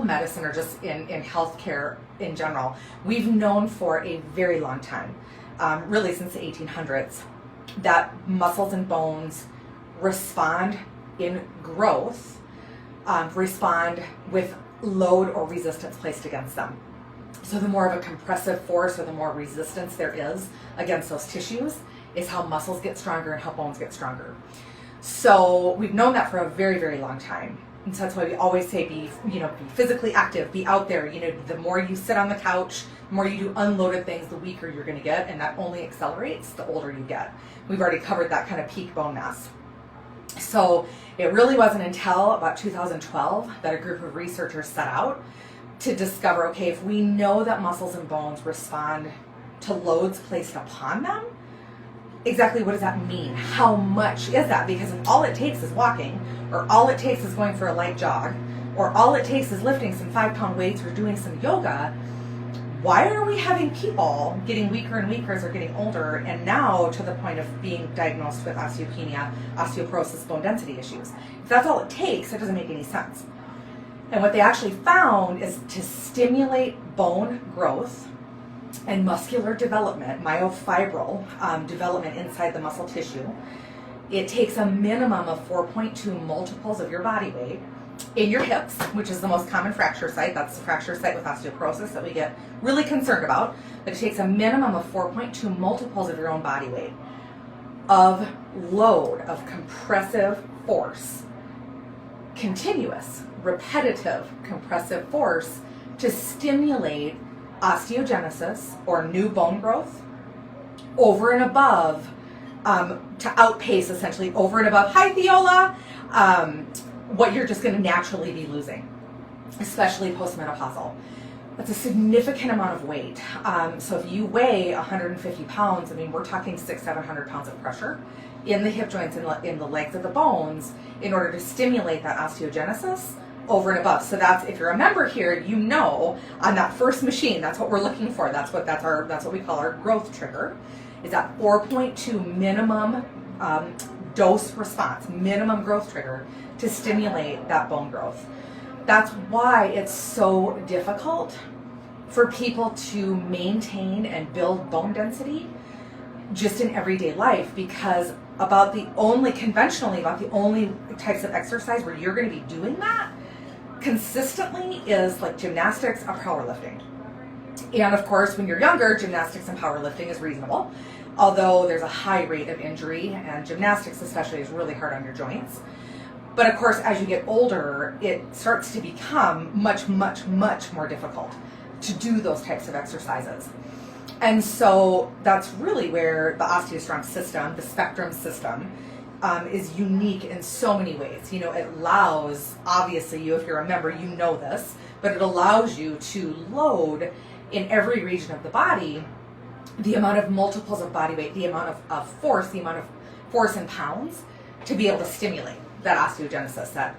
of medicine, or just in healthcare in general, we've known for a very long time, really since the 1800s, that muscles and bones respond in growth, respond with load or resistance placed against them. So the more of a compressive force, or the more resistance there is against those tissues, is how muscles get stronger and how bones get stronger. So we've known that for a very, very long time. And so that's why we always say be physically active, be out there. The more you sit on the couch, the more you do unloaded things, the weaker you're going to get, and that only accelerates the older you get. We've already covered that kind of peak bone mass. So it really wasn't until about 2012 that a group of researchers set out to discover, okay, if we know that muscles and bones respond to loads placed upon them, exactly what does that mean? How much is that? Because if all it takes is walking, or all it takes is going for a light jog, or all it takes is lifting some 5-pound weights or doing some yoga, why are we having people getting weaker and weaker as they're getting older, and now to the point of being diagnosed with osteopenia, osteoporosis, bone density issues? If that's all it takes, it doesn't make any sense. And what they actually found is to stimulate bone growth and muscular development, myofibril development inside the muscle tissue, it takes a minimum of 4.2 multiples of your body weight in your hips, which is the most common fracture site. That's the fracture site with osteoporosis that we get really concerned about. But it takes a minimum of 4.2 multiples of your own body weight of load, of compressive force, continuous, repetitive compressive force, to stimulate osteogenesis, or new bone growth, over and above, to outpace, essentially, over and above, hi Theola, what you're just going to naturally be losing, especially postmenopausal. That's a significant amount of weight. So if you weigh 150 pounds, I mean, we're talking 600-700 pounds of pressure in the hip joints and in the legs of the bones in order to stimulate that osteogenesis over and above. So that's, if you're a member here, on that first machine, that's what we're looking for. That's what we call our growth trigger, is that 4.2 minimum dose response, minimum growth trigger to stimulate that bone growth. That's why it's so difficult for people to maintain and build bone density just in everyday life, because about the only types of exercise where you're going to be doing that consistently is like gymnastics or powerlifting. And of course, when you're younger, gymnastics and powerlifting is reasonable, although there's a high rate of injury, and gymnastics especially is really hard on your joints. But of course, as you get older, it starts to become much, much, much more difficult to do those types of exercises. And so that's really where the OsteoStrong system, the Spectrum system, is unique in so many ways. It allows, obviously, if you're a member, you know this, but it allows you to load in every region of the body the amount of multiples of body weight, the amount of force, the amount of force in pounds to be able to stimulate that osteogenesis, that